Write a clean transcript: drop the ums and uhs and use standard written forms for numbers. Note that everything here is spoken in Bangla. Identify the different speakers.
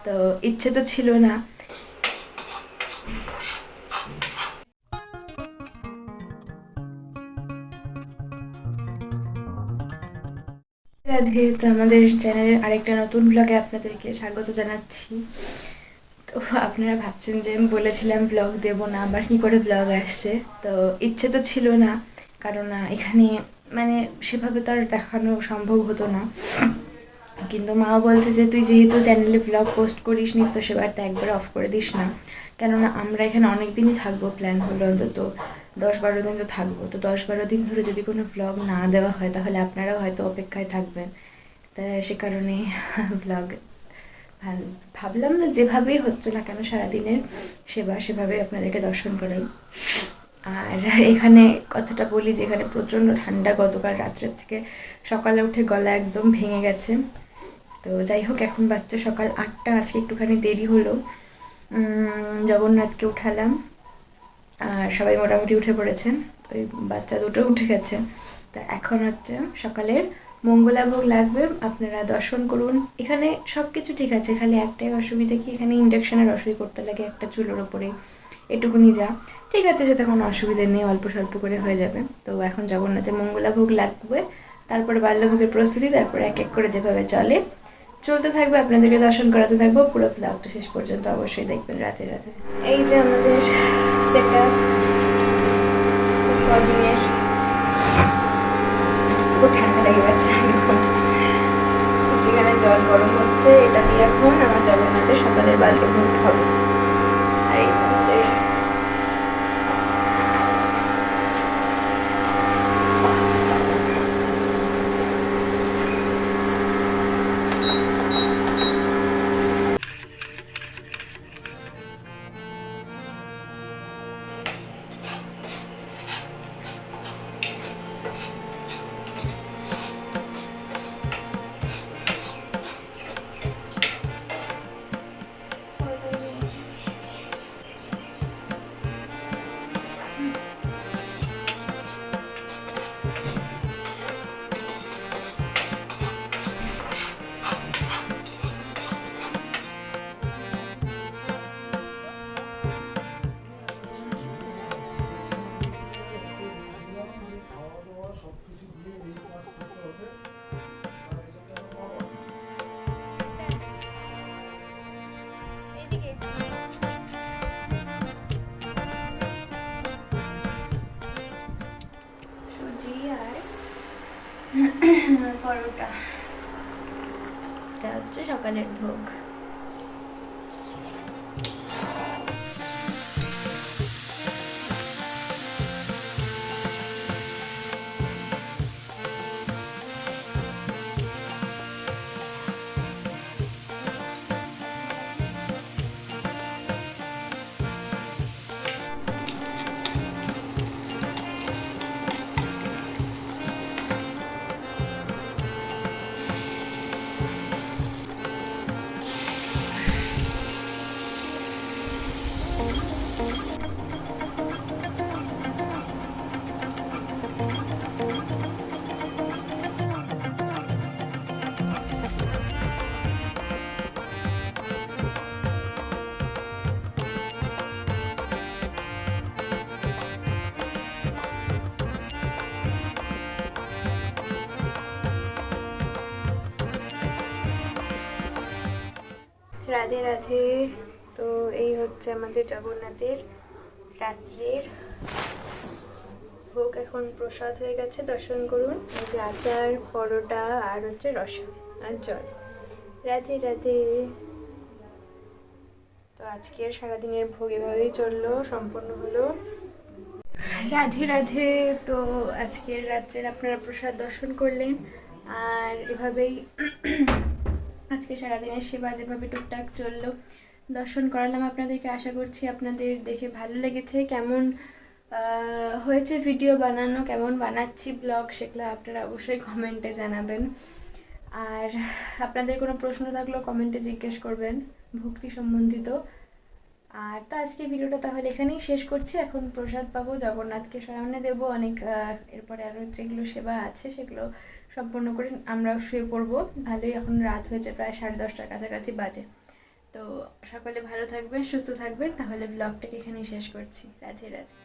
Speaker 1: তো ইচ্ছে তো ছিল না। রাধে, তো আমাদের চ্যানেলের আরেকটা নতুন ব্লগে আপনাদেরকে স্বাগত জানাচ্ছি। তো আপনারা ভাবছেন যে আমি বলেছিলাম ব্লগ দেবো না, আবার কী করে ব্লগ আসছে। তো ইচ্ছে তো ছিল না, কারণ এখানে মানে সেভাবে তো আর দেখানো সম্ভব হতো না। কিন্তু মাও বলছে যে তুই যেহেতু চ্যানেলে ব্লগ পোস্ট করিস নি, তো সেবারটা একবার অফ করে দিস না, কেননা আমরা এখানে অনেক দিনই থাকবো। প্ল্যান হলো অন্তত 10-12 দিন তো থাকবো। তো 10-12 দিন ধরে যদি কোনো ব্লগ না দেওয়া হয়, তাহলে আপনারাও হয়তো অপেক্ষায় থাকবেন। তাই সে কারণে ব্লগ ভাবলাম না, যেভাবেই হচ্ছে না কেন সারাদিনের সেবা সেভাবে আপনাদেরকে দর্শন করাই। আর এখানে কথাটা বলি যে এখানে প্রচণ্ড ঠান্ডা, গতকাল রাত্রের থেকে সকালে উঠে গলা একদম ভেঙে গেছে। তো যাই হোক, এখন বাচ্চা সকাল 8টা, আজকে একটুখানি দেরি হলো। জগন্নাথকে উঠালাম আর সবাই মোটামুটি উঠে পড়েছে। ওই বাচ্চা দুটো উঠে গেছে। তা এখন হচ্ছে সকালের মঙ্গলা ভোগ লাগবে, আপনারা দর্শন করুন। এখানে সব কিছু ঠিক আছে, খালি একটাই অসুবিধা কি এখানে ইন্ডাকশানে রসই করতে লাগে একটা চুলোর ওপরে, এটুকুনি যা। ঠিক আছে, সেটা কোনো অসুবিধা নেই, অল্প স্বল্প করে হয়ে যাবে। তো এখন জগন্নাথের মঙ্গলা ভোগ লাগবে, তারপরে বাল্যভোগের প্রস্তুতি, তারপরে এক এক করে যেভাবে চলতে থাকবে, আপনাদেরকে দর্শন করাতে থাকবো। পুরো ব্লগটা শেষ পর্যন্ত অবশ্যই দেখবেন। রাতে রাতে এই যে আমাদের সেট আপ কদিনের, খুব ঠান্ডা লেগে গেছে একদম। যেখানে জল গরম হচ্ছে, এটা দিয়ে এখন আমার জগন্নাথের সকালের বাল্যভোগ হবে। আর এই যে আমাদের সুজি আর পরোটা, এটা হচ্ছে সকালের ভোগ। রাধে রাধে। তো এই হচ্ছে আমাদের জগন্নাথের রাত্রের ভোগ, এখন প্রসাদ হয়ে গেছে, দর্শন করুন। এই যে আচার, পরোটা আর হচ্ছে রসা আর জল। রাধে রাধে। তো আজকের সারাদিনের ভোগ এভাবেই চললো, সম্পন্ন হলো। রাধে রাধে। তো আজকের রাত্রের আপনারা প্রসাদ দর্শন করলেন, আর এভাবেই আজকে সারাদিনের সেবা যেভাবে টুকটাক চললো দর্শন করালাম আপনাদেরকে। আশা করছি আপনাদের দেখে ভালো লেগেছে। কেমন হয়েছে ভিডিও বানানো, কেমন বানাচ্ছি ব্লগ, সেগুলো আপনারা অবশ্যই কমেন্টে জানাবেন। আর আপনাদের কোনো প্রশ্ন থাকলেও কমেন্টে জিজ্ঞেস করবেন ভক্তি সম্বন্ধিত। আর তো আজকের ভিডিওটা তাহলে এখানেই শেষ করছি। এখন প্রসাদ পাবো, জগন্নাথকে শয়নে দেবো অনেক, এরপরে আরও যেগুলো সেবা আছে সেগুলো সম্পূর্ণ করে আমরাও শুয়ে পড়বো। ভালোই এখন রাত হয়েছে, প্রায় 10:30টার কাছাকাছি বাজে। তো সকলে ভালো থাকবেন, সুস্থ থাকবেন। তাহলে ব্লগটাকে এখানেই শেষ করছি। রাধে রাধে।